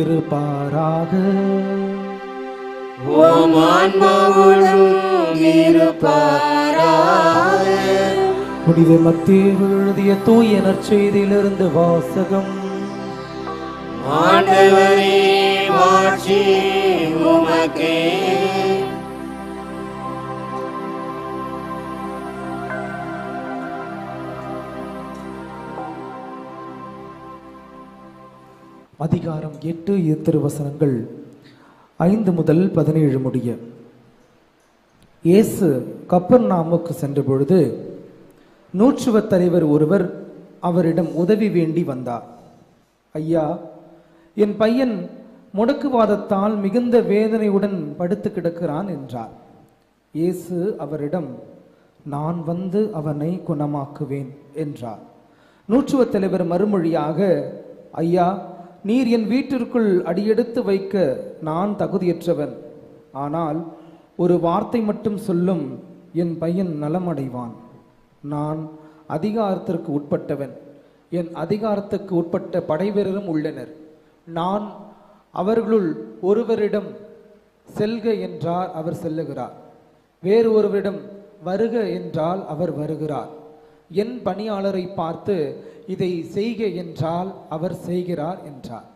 இருப்பாராக. புனித மத்தேயு எழுதிய தூய நற்செய்தியிலிருந்து வாசகம். ஆண்டவரே மாட்சி உமக்கே. அதிகாரம் 8 திருவசனங்கள் 5 முதல் 17 முடிய. இயேசு கப்பர்நாமுக்கு சென்ற பொழுது நூற்றுவத் தலைவர் ஒருவர் அவரிடம் உதவி வேண்டி வந்தார். ஐயா, என் பையன் முடக்குவாதத்தால் மிகுந்த வேதனையுடன் படுத்து கிடக்கிறான் என்றார். இயேசு அவரிடம், நான் வந்து அவனை குணமாக்குவேன் என்றார். நூற்றுவத் தலைவர் மறுமொழியாக, ஐயா, நீர் என் வீட்டிற்குள் அடியெடுத்து வைக்க நான் தகுதியற்றவன். ஆனால் ஒரு வார்த்தை மட்டும் சொல்லும், என் பையன் நலமடைவான். நான் அதிகாரத்திற்கு உட்பட்டவன். என் அதிகாரத்துக்கு உட்பட்ட படைவீரரும் உள்ளனர். நான் அவர்களுள் ஒருவரிடம் செல்க என்றால் அவர் செல்லுகிறார், வேறு ஒருவரிடம் வருக என்றால் அவர் வருகிறார். என் பணியாளரை பார்த்து இதை செய்க என்றால் அவர் செய்கிறார் என்றார்.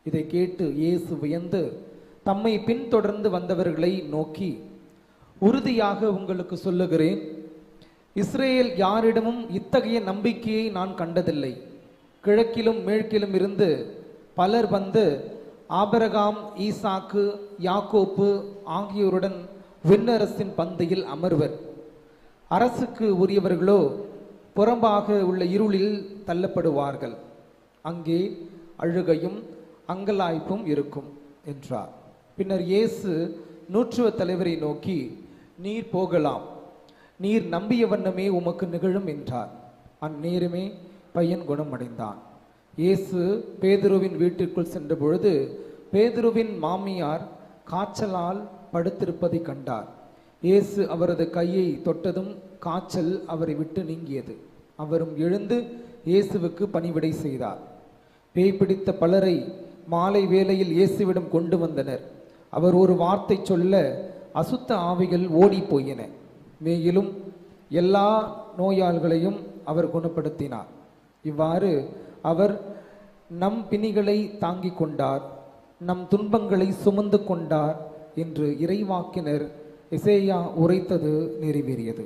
இதை கேட்டு இயேசு வியந்து தம்மை பின்தொடர்ந்து வந்தவர்களை நோக்கி, உறுதியாக உங்களுக்கு சொல்லுகிறேன், இஸ்ரேல் யாரிடமும் இத்தகைய நம்பிக்கையை நான் கண்டதில்லை. கிழக்கிலும் மேற்கிலும் இருந்து பலர் வந்து ஆபிரகாம், ஈசாக்கு, யாக்கோப்பு ஆகியோருடன் விண்ணரசின் பந்தியில் அமர்வர். அரசுக்கு உரியவர்களோ புறம்பாக உள்ள இருளில் தள்ளப்படுவார்கள். அங்கே அழுகையும் அங்கலாய்ப்பும் இருக்கும் என்றார். பின்னர் இயேசு நூற்றுவத் தலைவரை நோக்கி, நீர் போகலாம், நீர் நம்பிய வண்ணமே உமக்கு நிகழும் என்றார். அந்நேரமே பையன் குணமடைந்தான். இயேசு பேதுருவின் வீட்டிற்குள் சென்ற பொழுது பேதுருவின் மாமியார் காய்ச்சலால் படுத்திருப்பதை கண்டார். இயேசு அவரது கையை தொட்டதும் காய்ச்சல் அவரை விட்டு நீங்கியது. அவரும் எழுந்து இயேசுவுக்கு பணிவிடை செய்தார். பேய் பிடித்த பலரை மாலை வேளையில் இயேசுவிடம் கொண்டு வந்தனர். அவர் ஒரு வார்த்தை சொல்ல அசுத்த ஆவிகள் ஓடி போயின. மேலும் எல்லா நோயாளிகளையும் அவர் குணப்படுத்தினார். இவ்வாறு அவர் நம் பிணிகளை தாங்கிக் கொண்டார், நம் துன்பங்களை சுமந்து கொண்டார் என்று இறைவாக்கினர் எசேயா உரைத்தது நிறைவேறியது.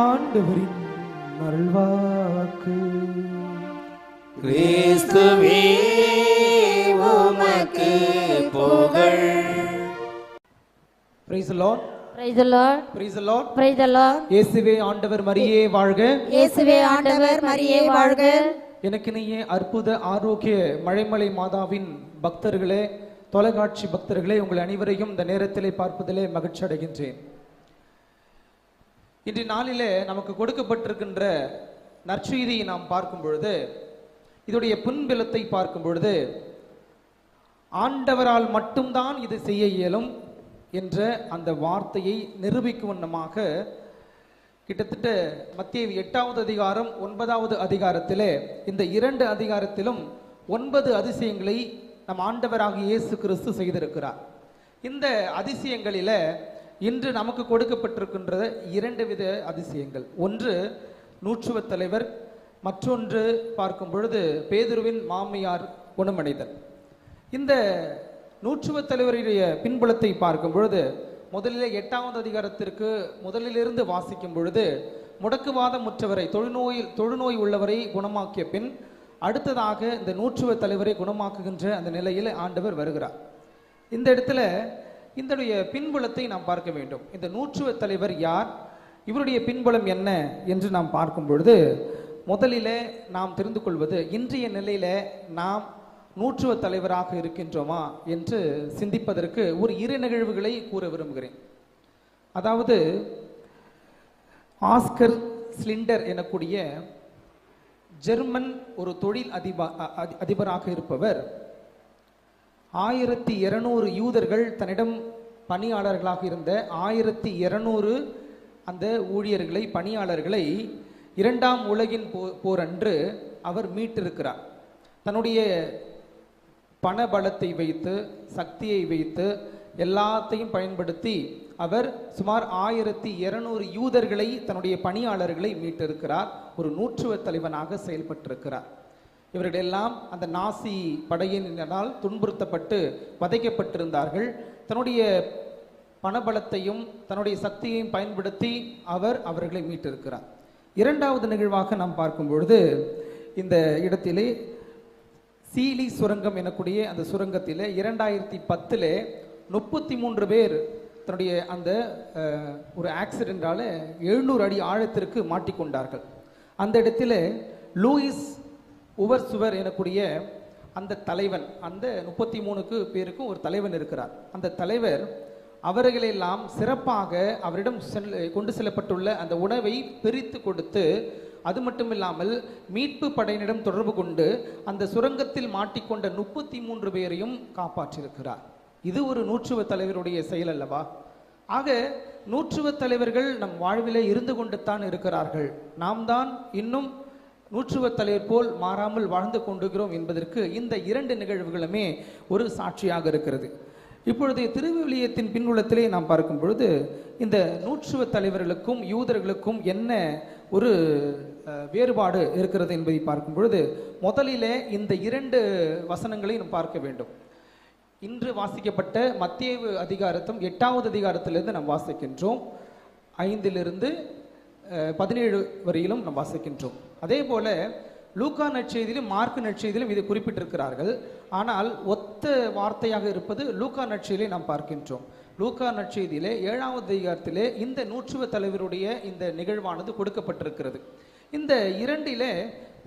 ஆண்டவரின் அருள்வாக்கு. கிறிஸ்துவே உமக்கு புகழ். Praise the Lord. Praise the Lord. Praise the Lord. Praise the Lord. இயேசுவே ஆண்டவர் மரியே வாழ்க. இயேசுவே ஆண்டவர் மரியே வாழ்க. எனக்கினிய அற்புத ஆரோக்கிய மழைமலை மாதாவின் பக்தர்களே, தொலைக்காட்சி பக்தர்களே, உங்கள் அனைவரையும் இந்த நேரத்திலே பார்ப்பதிலே மகிழ்ச்சி அடைகின்றேன். இன்றைய நாளிலே நமக்கு கொடுக்கப்பட்டிருக்கின்ற நற்செய்தியை நாம் பார்க்கும் பொழுது, இதோடைய பின்புலத்தை பார்க்கும் பொழுது, ஆண்டவரால் மட்டும்தான் இது செய்ய இயலும் என்ற அந்த வார்த்தையை நிரூபிக்கும் வண்ணமாக கிட்டத்தட்ட மத்தேயு 8வது அதிகாரம் 9வது அதிகாரத்திலே இந்த 2 அதிகாரத்திலும் 9 அதிசயங்களை நம் ஆண்டவராகிய இயேசு கிறிஸ்து செய்திருக்கிறார். இந்த அதிசயங்களில இன்று நமக்கு கொடுக்கப்பட்டிருக்கின்ற 2 வித அதிசயங்கள். ஒன்று நூற்றுவத் தலைவர், மற்றொன்று பார்க்கும் பொழுது பேதுருவின் மாமியார் குணமடைதல். இந்த நூற்றுவத் தலைவருடைய பின்புலத்தை பார்க்கும் பொழுது முதலிலே 8வது அதிகாரத்திற்கு முதலிலிருந்து வாசிக்கும் பொழுது முடக்குவாதமுற்றவரை, தொழுநோய் உள்ளவரை குணமாக்கிய பின் அடுத்ததாக இந்த நூற்றுவத் தலைவரை குணமாக்குகின்ற அந்த நிலையில் ஆண்டவர் வருகிறார். இந்த இடத்துல இதனுடைய பின்புலத்தை நாம் பார்க்க வேண்டும். இந்த நூற்றுவத் தலைவர் யார், இவருடைய பின்புலம் என்ன என்று நாம் பார்க்கும் பொழுது முதலிலே நாம் தெரிந்து கொள்வது, இன்றைய நிலையில நாம் நூற்றுவத் தலைவராக இருக்கின்றோமா என்று சிந்திப்பதற்கு ஒரு 2 நிகழ்வுகளை கூற விரும்புகிறேன். அதாவது ஆஸ்கர் ஸ்லிண்டர் எனக்கூடிய ஜெர்மன் ஒரு தொழில் அதிபராக இருப்பவர் 1200 யூதர்கள் தன்னிடம் பணியாளர்களாக இருந்த 1200 அந்த ஊழியர்களை, பணியாளர்களை 2ஆம் உலகின் போர் அன்று அவர் மீட்டிருக்கிறார். தன்னுடைய பணபலத்தை வைத்து, சக்தியை வைத்து, எல்லாத்தையும் பயன்படுத்தி அவர் சுமார் 1200 யூதர்களை, தன்னுடைய பணியாளர்களை மீட்டிருக்கிறார். ஒரு நூற்றுவ தலைவனாக செயல்பட்டிருக்கிறார். இவர்கள் எல்லாம் அந்த நாசி படையினரால் துன்புறுத்தப்பட்டு வதைக்கப்பட்டிருந்தார்கள். தன்னுடைய பணபலத்தையும் தன்னுடைய சக்தியையும் பயன்படுத்தி அவர்களை மீட்டிருக்கிறார். இரண்டாவது நிகழ்வாக நாம் பார்க்கும் பொழுது, இந்த இடத்திலே சீலி சுரங்கம் எனக்கூடிய அந்த சுரங்கத்திலே 2010 33 பேர் தன்னுடைய அந்த ஒரு ஆக்சிடென்டால 700 அடி ஆழத்திற்கு மாட்டிக்கொண்டார்கள். அந்த இடத்துல லூயிஸ் உவர்சுவர் எனக்கூடிய அந்த தலைவன், அந்த 33 பேருக்கும் ஒரு தலைவன் இருக்கிறார். அந்த தலைவர் அவர்களெல்லாம் சிறப்பாக அவரிடம் கொண்டு செல்லப்பட்டுள்ள அந்த உணவை பிரித்து கொடுத்து, அது மட்டுமில்லாமல் மீட்பு படையினரிடம் தொடர்பு கொண்டு அந்த சுரங்கத்தில் மாட்டிக்கொண்ட 33 பேரையும் காப்பாற்றியிருக்கிறார். இது ஒரு நூற்றுவ தலைவருடைய செயல் அல்லவா? ஆக நூற்றுவ தலைவர்கள் நம் வாழ்விலே இருந்து கொண்டு தான் இருக்கிறார்கள். நாம் தான் இன்னும் நூற்றுவ தலைவர் போல் மாறாமல் வாழ்ந்து கொண்டிருக்கிறோம் என்பதற்கு இந்த 2 நிகழ்வுகளுமே ஒரு சாட்சியாக இருக்கிறது. இப்பொழுது திருவிவிலியத்தின் பின்னுள்ளத்திலே நாம் பார்க்கும் பொழுது, இந்த நூற்றுவ தலைவர்களுக்கும் யூதர்களுக்கும் என்ன ஒரு வேறுபாடு இருக்கிறது என்பதை பார்க்கும் பொழுது, முதலிலே இந்த 2 வசனங்களை நாம் பார்க்க வேண்டும். இன்று வாசிக்கப்பட்ட மத்தேயு அதிகாரத்தும் 8வது அதிகாரத்திலிருந்து நாம் வாசிக்கின்றோம். 5 17 வரையிலும் நாம் வாசிக்கின்றோம். அதே போல லூக்கா நற்செய்தியிலும் மார்க்கு நற்செய்தியிலும் இது குறிப்பிட்டிருக்கிறார்கள். ஆனால் ஒத்த வார்த்தையாக இருப்பது லூக்கா நற்செய்தியிலே நாம் பார்க்கின்றோம். லூக்கா நற்செய்தியிலே 7வது அதிகாரத்திலே இந்த நூற்றுவ தலைவருடைய இந்த நிகழ்வானது கொடுக்கப்பட்டிருக்கிறது. இந்த 2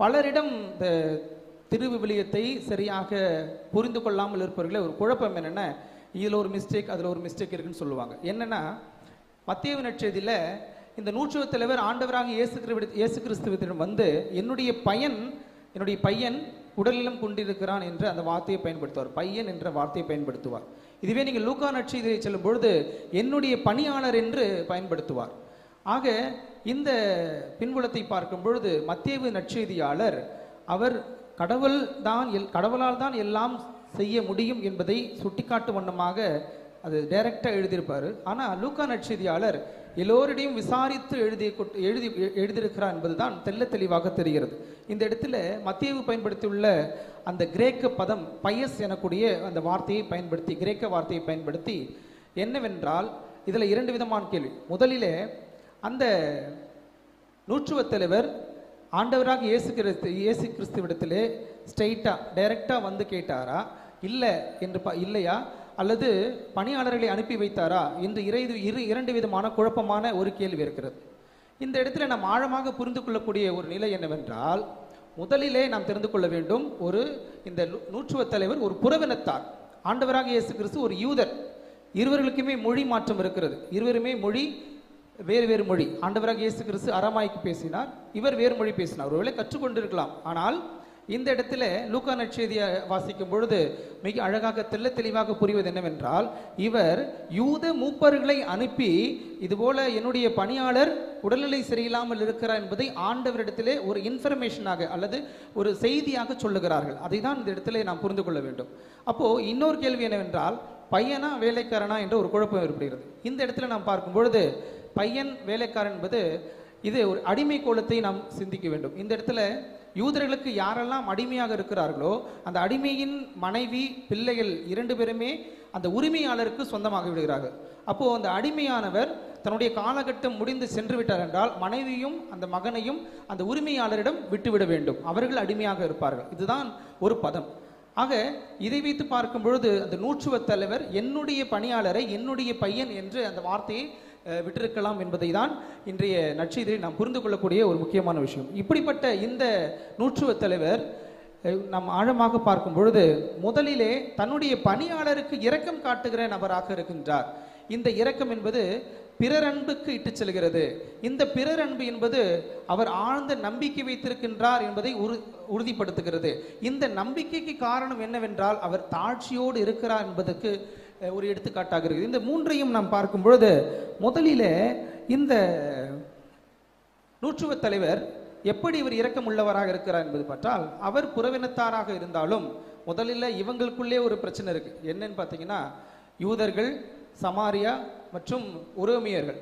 பலரிடம் இந்த திருவிவிலியத்தை சரியாக புரிந்து கொள்ளாமல் இருப்பவர்களே ஒரு குழப்பம் என்னென்னா, இதில் ஒரு மிஸ்டேக், அதில் ஒரு மிஸ்டேக் இருக்குன்னு சொல்லுவாங்க. என்னென்னா, மத்தேயு நற்செய்தியில் இந்த நூற்றுவ தலைவர் ஆண்டவராக இயேசு கிறிஸ்துவிடம் வந்து என்னுடைய பையன் உடலிலும் கொண்டிருக்கிறான் என்ற அந்த வார்த்தையை பயன்படுத்துவார். பையன் என்ற வார்த்தையை பயன்படுத்துவார். இதுவே நீங்கள் லூக்கா நற்செய்தியை செல்லும் பொழுது என்னுடைய பணியாளர் என்று பயன்படுத்துவார். ஆக இந்த பின்புலத்தை பார்க்கும் பொழுது மத்தேயு நற்செய்தியாளர் அவர் கடவுளால் தான் எல்லாம் செய்ய முடியும் என்பதை சுட்டிக்காட்டும் வண்ணமாக அது டைரக்டாக எழுதியிருப்பார். ஆனால் லூக்கா நற்செய்தியாளர் எல்லோரிடையும் விசாரித்து எழுதியிருக்கிறார் என்பதுதான் தெல்ல தெளிவாக தெரிகிறது. இந்த இடத்துல மத்தேயு பயன்படுத்தியுள்ள அந்த கிரேக்க பதம் பயஸ் எனக்கூடிய அந்த வார்த்தையை பயன்படுத்தி, கிரேக்க வார்த்தையை பயன்படுத்தி என்னவென்றால், இதில் 2 விதமான கேள்வி. முதலிலே அந்த நூற்றுவ தலைவர் ஆண்டவராக இயேசு கிறிஸ்துவிடத்திலே டைரக்டாக வந்து கேட்டாரா, இல்லையா, அல்லது பணியாளர்களை அனுப்பி வைத்தாரா என்று 2 விதமான குழப்பமான ஒரு கேள்வி இருக்கிறது. இந்த இடத்துல நாம் ஆழமாக புரிந்து கொள்ளக்கூடிய ஒரு நிலை என்னவென்றால், முதலிலே நாம் தெரிந்து கொள்ள வேண்டும், இந்த நூற்றுவ தலைவர் ஒரு புறவினத்தார், ஆண்டவராக இயேசு கிறிஸ்து ஒரு யூதர். இருவர்களுக்குமே மொழி மாற்றம் இருக்கிறது. இருவருமே வேறு மொழி. ஆண்டவராக இயேசு கிறிஸ்து அரமாய்க்கு பேசினார், இவர் வேறு மொழி பேசினார். ஒருவேளை கற்றுக்கொண்டிருக்கலாம். ஆனால் இந்த இடத்துல லூக்கா நற்செய்தியை வாசிக்கும் பொழுது மிக அழகாக தெளிவாக புரிவது என்னவென்றால், இவர் யூத மூப்பர்களை அனுப்பி இதுபோல என்னுடைய பணியாளர் உடல்நிலை சரியில்லாமல் இருக்கிறார் என்பதை ஆண்டவரிடத்திலே ஒரு இன்ஃபர்மேஷனாக அல்லது ஒரு செய்தியாக சொல்லுகிறார்கள். அதை தான் இந்த இடத்துல நாம் புரிந்து கொள்ள வேண்டும். அப்போ இன்னொரு கேள்வி என்னவென்றால், பையனா வேலைக்காரனா என்ற ஒரு குழப்பம் ஏற்படுகிறது. இந்த இடத்துல நாம் பார்க்கும் பொழுது பையன் வேலைக்காரன் என்பது இது ஒரு அடிமை கோலத்தை நாம் சிந்திக்க வேண்டும். இந்த இடத்துல யூதர்களுக்கு யாரெல்லாம் அடிமையாக இருக்கிறார்களோ அந்த அடிமையின் மனைவி, பிள்ளைகள் 2 பேருமே அந்த உரிமையாளருக்கு சொந்தமாக விடுகிறார்கள். அப்போ அந்த அடிமையானவர் தன்னுடைய காலகட்டம் முடிந்து சென்று விட்டார் என்றால் மனைவியும் அந்த மகனையும் அந்த உரிமையாளரிடம் விட்டுவிட வேண்டும். அவர்கள் அடிமையாக இருப்பார்கள். இதுதான் ஒரு பதம். ஆக இதை வைத்து பார்க்கும் பொழுது அந்த நூற்றுவ தலைவர் என்னுடைய பணியாளரை என்னுடைய பையன் என்று அந்த வார்த்தையை விட்டிருக்கலாம் என்பதை தான் இன்றைய நற்செய்தியை நாம் புரிந்து கொள்ளக்கூடிய ஒரு முக்கியமான விஷயம். இப்படிப்பட்ட இந்த நூற்றுவ தலைவர் நாம் ஆழமாக பார்க்கும் பொழுது முதலிலே தன்னுடைய பணியாளருக்கு இரக்கம் காட்டுகிற நபராக இருக்கின்றார். இந்த இரக்கம் என்பது பிறர் அன்புக்கு இட்டு செல்கிறது. இந்த பிறர் அன்பு என்பது அவர் ஆழ்ந்த நம்பிக்கை வைத்திருக்கின்றார் என்பதை உறுதிப்படுத்துகிறது. இந்த நம்பிக்கைக்கு காரணம் என்னவென்றால் அவர் தாழ்ச்சியோடு இருக்கிறார் என்பதற்கு ஒரு எடுத்துக்காட்டாக இருக்குது. இந்த 3ஐயும் நாம் பார்க்கும் பொழுது முதலிலே இந்த நூற்றுவ தலைவர் எப்படி இவர் இரக்கம் உள்ளவராக இருக்கிறார் என்பது பற்றால், அவர் புறவினத்தாராக இருந்தாலும் முதலில் இவங்களுக்குள்ளே ஒரு பிரச்சனை இருக்கு. என்னன்னு பார்த்தீங்கன்னா, யூதர்கள், சமாரியா மற்றும் உரோமியர்கள்.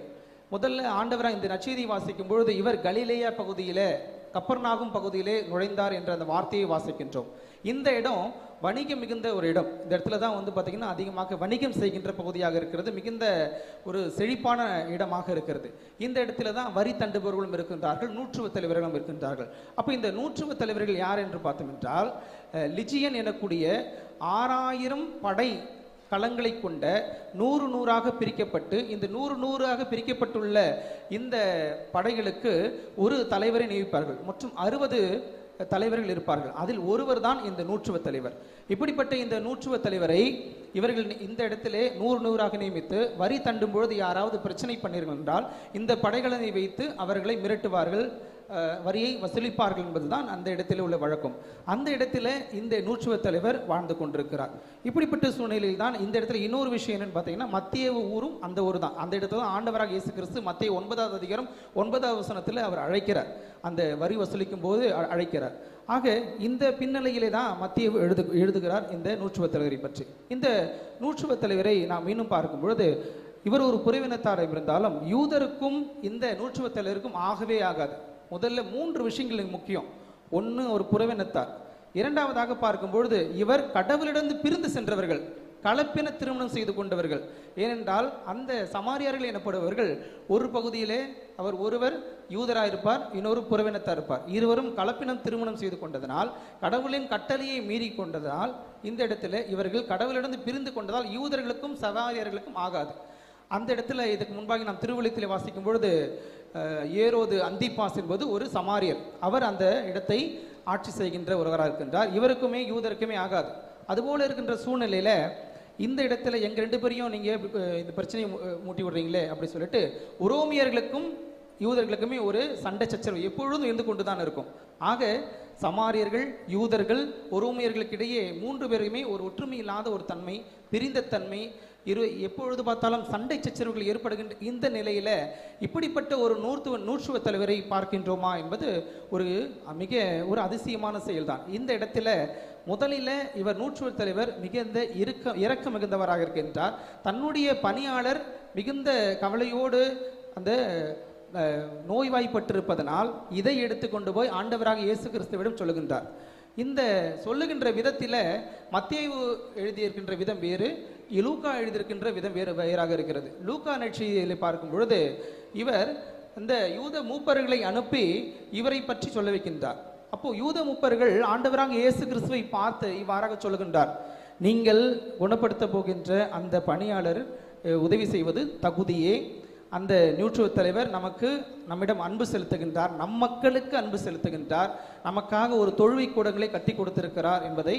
முதல்ல ஆண்டவராக இந்த நற்செய்தி வாசிக்கும் பொழுது இவர் கலிலேயா பகுதியிலே, கப்பர்நாகும் பகுதியிலே நுழைந்தார் என்ற அந்த வார்த்தையை வாசிக்கின்றோம். இந்த இடம் வணிகம் மிகுந்த ஒரு இடம். இந்த இடத்துல தான் பார்த்தீங்கன்னா அதிகமாக வணிகம் செய்கின்ற பகுதியாக இருக்கிறது. மிகுந்த ஒரு செழிப்பான இடமாக இருக்கிறது. இந்த இடத்துல தான் வரி தண்டுபவர்களும் இருக்கின்றார்கள், நூற்றுவ தலைவர்களும் இருக்கின்றார்கள். அப்போ இந்த நூற்றுவ தலைவர்கள் யார் என்று பார்த்தோம் என்றால், லிஜியன் எனக்கூடிய 6000 படை களங்களை கொண்ட 100 பிரிக்கப்பட்டு, இந்த 100 பிரிக்கப்பட்டுள்ள இந்த படைகளுக்கு ஒரு தலைவரை நியமிப்பார்கள். மற்றும் 60 தலைவர்கள் இருப்பார்கள். அதில் ஒருவர் தான் இந்த நூற்றுவ தலைவர். இப்படிப்பட்ட இந்த நூற்றுவ தலைவரை இவர்கள் இந்த இடத்திலே 100 நியமித்து, வரி தண்டும் பொழுது யாராவது பிரச்சனை பண்ணீர்கள் என்றால் இந்த படைகளை வைத்து அவர்களை மிரட்டுவார்கள், வரியை வசூலிப்பார்கள் என்பதுதான் அந்த இடத்திலே உள்ள வழக்கம். அந்த இடத்துல இந்த நூற்றுவ தலைவர் வாழ்ந்து கொண்டிருக்கிறார். இப்படிப்பட்ட சூழ்நிலையில் தான் இந்த இடத்துல இன்னொரு விஷயம் என்னன்னு பார்த்தீங்கன்னா, மத்தேயு ஊரும் அந்த ஊர் தான். அந்த இடத்துல தான் ஆண்டவராக இயேசு கிறிஸ்து மத்தேயு 9வது அதிகாரம் 9வது வசனத்தில் அவர் அழைக்கிறார், அந்த வரி வசூலிக்கும் போது அழைக்கிறார். ஆக இந்த பின்னணியிலே தான் மத்தேயு எழுதுகிறார் இந்த நூற்றுவ தலைவரை பற்றி. இந்த நூற்றுவ தலைவரை நாம் இன்னும் பார்க்கும் பொழுது, இவர் ஒரு புறவினத்தாராக இருந்தாலும் யூதருக்கும் இந்த நூற்றுவ தலைவருக்கும் ஆகவே ஆகாது. முதல்ல 3 விஷயங்கள் முக்கியம். ஒன்று, ஒரு புறவினத்தார். இரண்டாவதாக பார்க்கும் பொழுது இவர் கடவுளிடந்து பிரிந்து சென்றவர்கள், கலப்பின திருமணம் செய்து கொண்டவர்கள். ஏனென்றால் அந்த சமாரியார்கள் எனப்படுபவர்கள் ஒரு பகுதியிலே அவர் ஒருவர் யூதராயிருப்பார், இன்னொரு புறவினத்தார் இருப்பார். இருவரும் கலப்பினம் திருமணம் செய்து கொண்டதனால், கடவுளின் கட்டளையை மீறி கொண்டதால், இந்த இடத்துல இவர்கள் கடவுளிடந்து பிரிந்து கொண்டதால் யூதர்களுக்கும் சமாரியர்களுக்கும் ஆகாது. அந்த இடத்துல இதுக்கு முன்பாக நாம் திருவழித்திலே வாசிக்கும் பொழுது, ஏரோது அந்திப்பாஸ் என்பது ஒரு சமாரியர். அவர் அந்த இடத்தை ஆட்சி செய்கின்ற ஒருவராக இருக்கின்றார். இவருக்குமே யூதருக்குமே ஆகாது. அதுபோல இருக்கின்ற சூழ்நிலையில இந்த இடத்துல எங்க 2 பேரையும் நீங்க இந்த பிரச்சனையை மூட்டி விடுறீங்களே அப்படி சொல்லிட்டு, உரோமியர்களுக்கும் யூதர்களுக்குமே ஒரு சண்டை சச்சரவு எப்பொழுதும் இருந்து கொண்டுதான் இருக்கும். ஆக சமாரியர்கள், யூதர்கள், உரோமியர்களுக்கு இடையே 3 பேருக்குமே ஒரு ஒற்றுமை இல்லாத ஒரு தன்மை, பிரிந்த தன்மை, எப்பொழுது பார்த்தாலும் சண்டை சச்சரவுகள் ஏற்படுகின்ற இந்த நிலையில இப்படிப்பட்ட ஒரு நூற்றுவ தலைவரை பார்க்கின்றோமா என்பது மிக ஒரு அதிசயமான செயல்தான். இந்த இடத்துல முதலில் இவர் நூற்றுவ தலைவர் மிகுந்த இரக்க மிகுந்தவராக இருக்கின்றார். தன்னுடைய பணியாளர் மிகுந்த கவலையோடு அந்த நோய்வாய்ப்பட்டிருப்பதனால் இதை எடுத்து கொண்டு போய் ஆண்டவராக இயேசு கிறிஸ்துவிடம் சொல்லுகின்றார். இந்த சொல்லுகின்ற விதத்தில் மத்தேயு எழுதியிருக்கின்ற விதம் வேறு, லூக்கா எழுதியிருக்கின்ற விதம் வேறாக இருக்கிறது. லூக்கா நற்செய்தியை பார்க்கும் பொழுது இவர் இந்த யூத மூப்பர்களை அனுப்பி இவரை பற்றி சொல்ல வைக்கின்றார். அப்போ யூத மூப்பர்கள் ஆண்டவராக இயேசு கிறிஸ்துவை பார்த்து இவ்வாறாக சொல்லுகின்றார், நீங்கள் குணப்படுத்த போகின்ற அந்த பணியாளர் உதவி செய்வது தகுதியே. அந்த நூற்றுவ தலைவர் நம்மிடம் அன்பு செலுத்துகின்றார், நம் மக்களுக்கு அன்பு செலுத்துகின்றார், நமக்காக ஒரு தொழுவை கூடங்களை கட்டி கொடுத்திருக்கிறார் என்பதை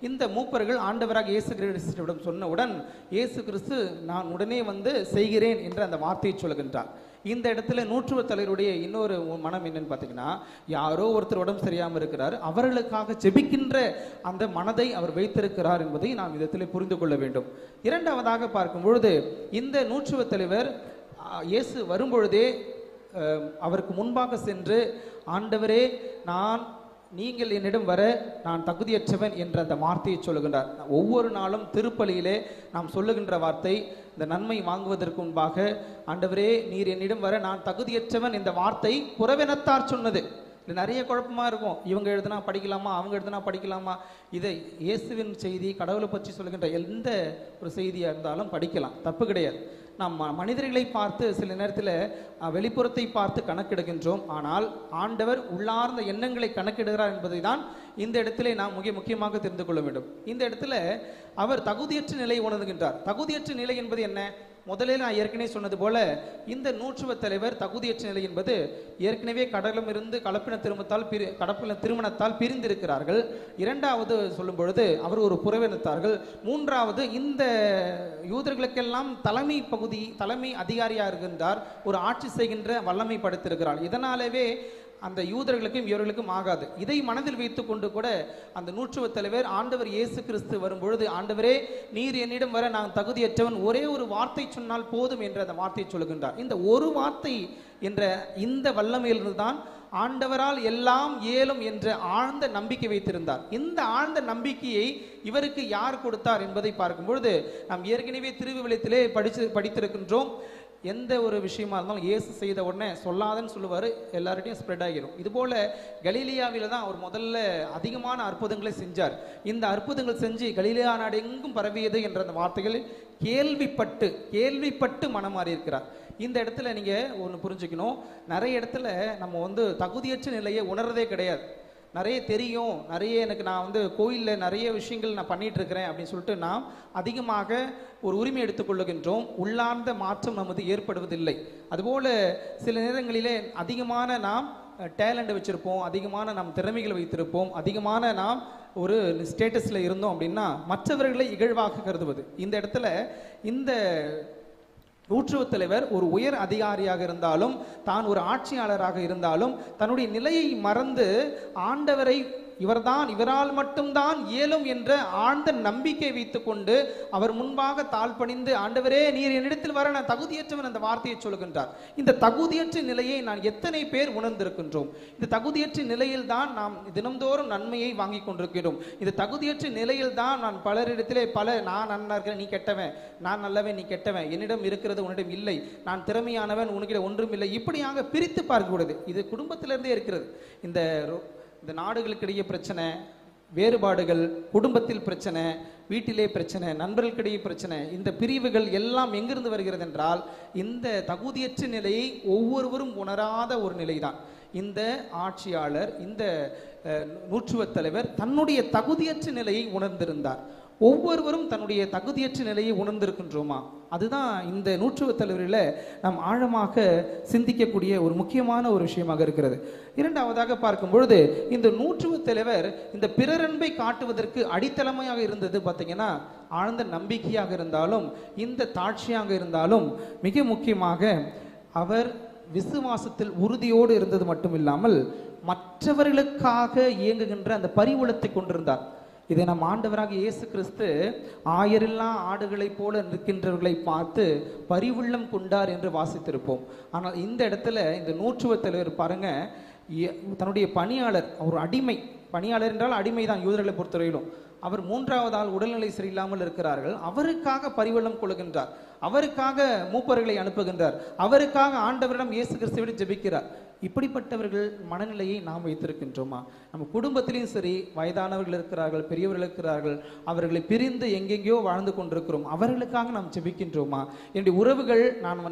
இந்த மூப்பர்கள் ஆண்டவராக இயேசு கிறிஸ்துவிடம் சொன்னவுடன், இயேசு கிறிஸ்து நான் உடனே வந்து செய்கிறேன் என்ற அந்த வார்த்தையை சொல்கின்றார். இந்த இடத்துல நூற்றுவ தலைவருடைய இன்னொரு மனம் என்னன்னு பார்த்தீங்கன்னா, யாரோ ஒருத்தர் உடம்பு சரியாமல் இருக்கிறார், அவர்களுக்காக ஜெபிக்கின்ற அந்த மனதை அவர் வைத்திருக்கிறார் என்பதை நாம் இதத்தில் புரிந்து கொள்ள வேண்டும். இரண்டாவதாக பார்க்கும் பொழுது இந்த நூற்றுவ தலைவர் இயேசு வரும்பொழுதே அவருக்கு முன்பாக சென்று, ஆண்டவரே நீங்கள் என்னிடம் வர நான் தகுதியற்றவன் என்ற அந்த வார்த்தையை சொல்லுகின்றார். ஒவ்வொரு நாளும் திருப்பலியிலே நாம் சொல்லுகின்ற வார்த்தை, இந்த நன்மை வாங்குவதற்கு முன்பாக, ஆண்டவரே நீர் என்னிடம் வர நான் தகுதியற்றவன். இந்த வார்த்தை புறவினத்தார் சொன்னது. இது நிறைய குழப்பமா இருக்கும். இவங்க எழுதுனா படிக்கலாமா, அவங்க எழுதுனா படிக்கலாமா? இதை இயேசுவின் செய்தி, கடவுளை பற்றி சொல்லுகின்ற எந்த ஒரு செய்தியாக இருந்தாலும் படிக்கலாம், தப்பு கிடையாது. நாம் மனிதர்களை பார்த்து சில நேரத்தில் வெளிப்புறத்தை பார்த்து கணக்கெடுக்கின்றோம். ஆனால் ஆண்டவர் உள்ளார்ந்த எண்ணங்களை கணக்கெடுகிறார் என்பதை தான் இந்த இடத்திலே நாம் முக்கியமாக தெரிந்து கொள்ள வேண்டும். இந்த இடத்துல அவர் தகுதியற்ற நிலையை உணர்கின்றார். தகுதியற்ற நிலை என்பது என்ன? முதலில் நான் ஏற்கனவே சொன்னது போல, இந்த நூற்றுவ தலைவர் தகுதியற்ற நிலை என்பது ஏற்கனவே கடலிலிருந்து கலப்பின திருமணத்தால் பிரிந்திருக்கிறார்கள். இரண்டாவது சொல்லும் பொழுது அவர் ஒரு புறவினத்தார்கள். மூன்றாவது, இந்த யூதர்களுக்கெல்லாம் தலைமை அதிகாரியாக இருக்கின்றார், ஒரு ஆட்சி செய்கின்ற வல்லமை படைத்திருக்கிறார். இதனாலவே அந்த யூதர்களுக்கும் இவர்களுக்கும் ஆகாது. இதை மனதில் வைத்துக் கொண்டு கூட அந்த நூற்றுவ தலைவர் ஆண்டவர் இயேசு கிறிஸ்து வரும்பொழுது, ஆண்டவரே நீர் என்னிடம் வர நான் தகுதியற்றவன், ஒரே ஒரு வார்த்தை சொன்னால் போதும் என்ற அந்த வார்த்தையை சொல்லுகின்றார். இந்த ஒரு வார்த்தை என்ற இந்த வல்லமையிலிருந்து தான் ஆண்டவரால் எல்லாம் இயலும் என்ற ஆழ்ந்த நம்பிக்கை வைத்திருந்தார். இந்த ஆழ்ந்த நம்பிக்கையை இவருக்கு யார் கொடுத்தார் என்பதை பார்க்கும் பொழுது நாம் ஏற்கனவே திருவிவிலியத்திலே படித்திருக்கின்றோம். எந்த ஒரு விஷயமா இருந்தாலும் இயேசு செய்த உடனே சொல்லாதன்னு சொல்லுவார், எல்லார்ட்டையும் ஸ்ப்ரெட் ஆகிடும். இதுபோல கலிலியாவில் தான் அவர் முதல்ல அதிகமான அற்புதங்களை செஞ்சார். இந்த அற்புதங்கள் செஞ்சு கலிலியா நாடு எங்கும் பரவியது என்ற அந்த வார்த்தைகளை கேள்விப்பட்டு மனம் மாறி இருக்கிறார். இந்த இடத்துல நீங்க ஒன்று புரிஞ்சுக்கணும், நிறைய இடத்துல நம்ம தகுதியற்ற நிலையை உணர்றதே கிடையாது. நிறைய தெரியும், நிறைய நான் கோயிலில் நிறைய விஷயங்கள் நான் பண்ணிட்டு இருக்கிறேன் அப்படின்னு சொல்லிட்டு நாம் அதிகமாக ஒரு உரிமை எடுத்துக்கொள்ளுகின்றோம். உள்ளார்ந்த மாற்றம் நமது ஏற்படுவதில்லை. அதுபோல சில நேரங்களிலே அதிகமான நாம் டேலண்ட் வச்சிருப்போம், அதிகமான நாம் திறமைகளை வைத்திருப்போம், அதிகமான நாம் ஒரு ஸ்டேட்டஸில் இருந்தோம் அப்படின்னா மற்றவர்களை இகழ்வாக கருதுவது. இந்த இடத்துல இந்த நூற்றுவத் தலைவர் ஒரு உயர் அதிகாரியாக இருந்தாலும், தான் ஒரு ஆட்சியாளராக இருந்தாலும், தன்னுடைய நிலையை மறந்து ஆண்டவரை இவரால் மட்டும்தான் இயலும் என்ற ஆழ்ந்த நம்பிக்கை வைத்துக் கொண்டு அவர் முன்பாக தாழ்பணிந்து, ஆண்டவரே நீர் என்னிடத்தில் வர நான் தகுதியற்றவன் அந்த வார்த்தையை சொல்கின்றார். இந்த தகுதியற்ற நிலையை நான் எத்தனை பேர் உணர்ந்திருக்கின்றோம்? இந்த தகுதியற்ற நிலையில் தான் நாம் தினம்தோறும் நன்மையை வாங்கி கொண்டிருக்கிறோம். இந்த தகுதியற்ற நிலையில் தான் நான் பலரிடத்திலே நான் நல்லா இருக்கிறேன், நீ கெட்டவன், நான் நல்லவன், நீ கெட்டவன், என்னிடம் இருக்கிறது உன்னிடம் இல்லை, நான் திறமையானவன், உனக்கிட்ட ஒன்றும் இல்லை, இப்படியாக பிரித்து பார்க்கக்கூடாது. இது குடும்பத்திலிருந்தே இருக்கிறது. இந்த நாடுகளுக்கிடையே பிரச்சனை, வேறுபாடுகள், குடும்பத்தில் பிரச்சனை, வீட்டிலே பிரச்சனை, நண்பர்களுக்கிடையே பிரச்சனை, இந்த பிரிவுகள் எல்லாம் எங்கிருந்து வருகிறது என்றால் இந்த தகுதியற்ற நிலையை ஒவ்வொருவரும் உணராத ஒரு நிலைதான். இந்த ஆட்சியாளர், இந்த நூற்றுவத் தலைவர் தன்னுடைய தகுதியற்ற நிலையை உணர்ந்திருந்தார். ஒவ்வொருவரும் தன்னுடைய தகுதியற்ற நிலையை உணர்ந்திருக்கின்றோமா? அதுதான் இந்த நூற்றுவத் தலைவரில் நாம் ஆழமாக சிந்திக்கக்கூடிய ஒரு முக்கியமான ஒரு விஷயமாக இருக்கிறது. இரண்டாவதாக பார்க்கும் பொழுது இந்த நூற்றுவத் தலைவர் இந்த பிறரன்பை காட்டுவதற்கு அடித்தளமையாக இருந்தது பார்த்தீங்கன்னா ஆழ்ந்த நம்பிக்கையாக இருந்தாலும், இந்த தாட்சியாக இருந்தாலும், மிக முக்கியமாக அவர் விசுவாசத்தில் உறுதியோடு இருந்தது மட்டும் இல்லாமல் மற்றவர்களுக்காக இயங்குகின்ற அந்த பரிவுளத்தை கொண்டிருந்தார். இதை நம் ஆண்டவராக இயேசு கிறிஸ்து ஆயரில்லா ஆடுகளைப் போல நிற்கின்றவர்களை பார்த்து பரிவுள்ளம் கொண்டார் என்று வாசித்திருப்போம். ஆனால் இந்த இடத்துல இந்த நூற்றுவத் தலைவர் பாருங்க, தன்னுடைய பணியாளர், ஒரு அடிமை, பணியாளர் என்றால் அடிமை தான் யூதர்களை பொறுத்தவரையிலும், அவர் மூன்றாவது ஆள் உடல்நிலை சரியில்லாமல் இருக்கிறார்கள், அவருக்காக பரிவள்ளம் கொள்கின்றார், அவருக்காக மூப்பர்களை அனுப்புகின்றார், அவருக்காக ஆண்டவரிடம் இயேசு கிறிஸ்துவை ஜெபிக்கிறார். இப்படிப்பட்டவர்கள் மனநிலையை நாம் வைத்திருக்கின்றோமா? நம்ம குடும்பத்திலையும் சரி, வயதானவர்கள் இருக்கிறார்கள், பெரியவர்கள் இருக்கிறார்கள், அவர்களை பிரிந்து எங்கெங்கேயோ வாழ்ந்து கொண்டிருக்கிறோம், அவர்களுக்காக நாம் ஜெபிக்கின்றோமா? என்னுடைய உறவுகள், நான்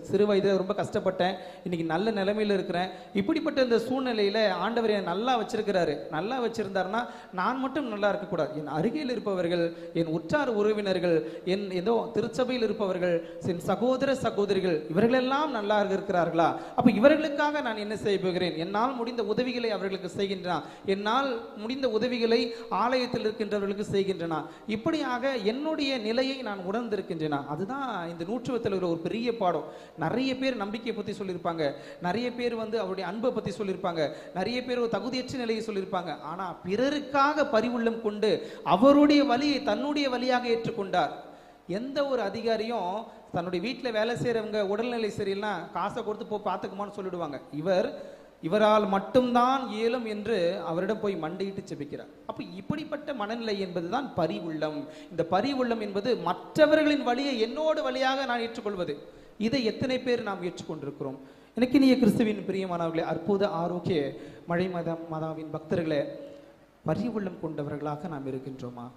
சிறு வயதில் ரொம்ப கஷ்டப்பட்டேன், இன்னைக்கு நல்ல நிலைமையில் இருக்கிறேன், இப்படிப்பட்ட இந்த சூழ்நிலையில் ஆண்டவர் என்னை நல்லா வச்சிருக்கிறாரு. நல்லா வச்சிருந்தாருன்னா நான் மட்டும் நல்லா இருக்கக்கூடாது, என் அருகில் இருப்பவர்கள், என் உற்றார் உறவினர்கள், என் ஏதோ திருச்சபையில் இருப்பவர்கள், என் சகோதர சகோதரிகள், இவர்களெல்லாம் நல்லா இருக்கிறார்களா? அப்ப இவர்களுக்காக நான் என்ன செய்ய போகிறேன்? என்னால் முடிந்த உதவிகளை அவர்களுக்கு செய்கின்றன, என்னால் முடிந்த உதவிகளை ஆலயத்தில் இருக்கின்றவர்களுக்கு செய்கின்றன, இப்படியாக என்னுடைய நிலையை நான் உணர்ந்திருக்கின்றன. அதுதான் இந்த நூற்றுவத்தில் ஒரு பெரிய பாடம். நிறைய பேர் நம்பிக்கையை பத்தி சொல்லியிருப்பாங்க, நிறைய பேர் அவருடைய அன்பை பத்தி சொல்லியிருப்பாங்க, நிறைய பேர் ஒரு தகுதியற்ற நிலையை சொல்லியிருப்பாங்க. ஆனா பிறருக்காக பரிவுள்ளம் கொண்டு அவருடைய வழியை தன்னுடைய வழியாக ஏற்றுக்கொண்டார். எந்த ஒரு அதிகாரியும் தன்னுடைய வீட்டில் வேலை செய்யறவங்க உடல்நிலை சரியில்லைன்னா காசை கொடுத்து போ பார்த்துக்குமான்னு சொல்லிடுவாங்க. இவரால் மட்டும்தான் இயலும் என்று அவரிடம் போய் மண்டையிட்டு செபிக்கிறார். அப்ப இப்படிப்பட்ட மனநிலை என்பதுதான் பரிவுள்ளம். இந்த பரிவுள்ளம் என்பது மற்றவர்களின் வழியை என்னோடு வழியாக நான் ஏற்றுக்கொள்வது. இதை எத்தனை பேர் நாம் ஏற்றுக்கொண்டிருக்கிறோம்? எனக்கு நீ கிறிஸ்துவின் பிரியமானவர்களே, அற்புத ஆரோக்கிய மழை மாதாவின் பக்தர்களே, பரிவுள்ளம் கொண்டவர்களாக நாம் இருக்கின்றோமா?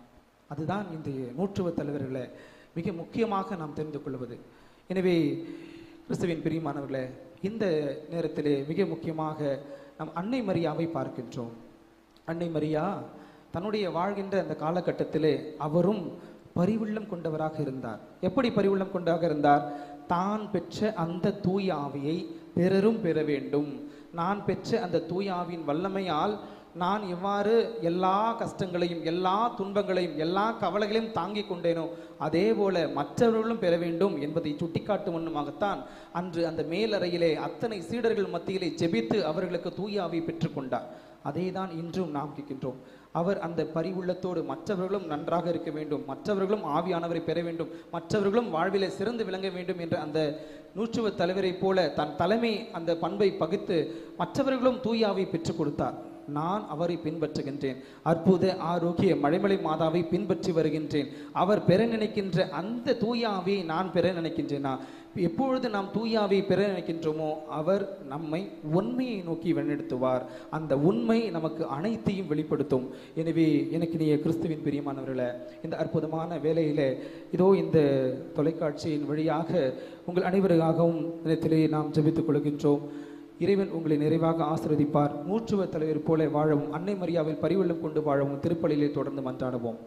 அதுதான் இந்த நூற்றுவத் தலைவர்களை மிக முக்கியமாக நாம் தெரிந்து கொள்வது. எனவே கிறிஸ்துவின் பிரியமானவர்களே, இந்த நேரத்திலே மிக முக்கியமாக நாம் அன்னை மரியாவை பார்க்கின்றோம். அன்னை மரியா தன்னுடைய வாழ்கின்ற அந்த காலகட்டத்திலே அவரும் பரிவுள்ளம் கொண்டவராக இருந்தார். எப்படி பரிவுள்ளம் கொண்டவராக இருந்தார்? தான் பெற்ற அந்த தூய ஆவியை பிறரும் பெற வேண்டும். நான் பெற்ற அந்த தூய ஆவியின் வல்லமையால் நான் எவ்வாறு எல்லா கஷ்டங்களையும், எல்லா துன்பங்களையும், எல்லா கவலைகளையும் தாங்கிக் கொண்டேனோ அதே போல மற்றவர்களும் பெற வேண்டும் என்பதை சுட்டிக்காட்டும் வண்ணமாகத்தான் அன்று அந்த மேலறையிலே அத்தனை சீடர்கள் மத்தியிலே ஜெபித்து அவர்களுக்கு தூய ஆவியை பெற்றுக்கொண்டார். அதே தான் இன்றும் நாம் கேட்கின்றோம். அவர் அந்த பரிவுள்ளத்தோடு மற்றவர்களும் நன்றாக இருக்க வேண்டும், மற்றவர்களும் ஆவியானவரை பெற வேண்டும், மற்றவர்களும் வாழ்விலே சிறந்து விளங்க வேண்டும் என்ற அந்த நூற்றுவ தலைவரை போல தன் தலைமை அந்த பண்பை பகிர்ந்து மற்றவர்களும் தூய ஆவியை பெற்றுக் கொடுத்தார். நான் அவரை பின்பற்றுகின்றேன், அற்புத ஆரோக்கிய மழைமலை மாதாவை பின்பற்றி வருகின்றேன், அவர் பெற நினைக்கின்ற அந்த தூய ஆவியை நான் பெற நினைக்கின்றேனா? எப்பொழுது நாம் தூய ஆவியை பெற நினைக்கின்றோமோ அவர் நம்மை உண்மையை நோக்கி வழிநடத்துவார். அந்த உண்மை நமக்கு அனைத்தையும் வெளிப்படுத்தும். எனவே எனக்கு நீ கிறிஸ்துவின் பிரியமானவர்களே, இந்த அற்புதமான வேளையிலே இதோ இந்த தொலைக்காட்சியின் வழியாக உங்கள் அனைவருக்காகவும் தினத்திலே நாம் ஜெபித்துக் கொள்கின்றோம். இறைவன் உங்களை நிறைவாக ஆசீர்வதிப்பார். நூற்றுவ தலைவர் போல வாழவும், அன்னை மரியாவில் பரிவுள்ளம் கொண்டு வாழவும் திருப்பலியிலே தொடர்ந்து மன்றாடுவோம்.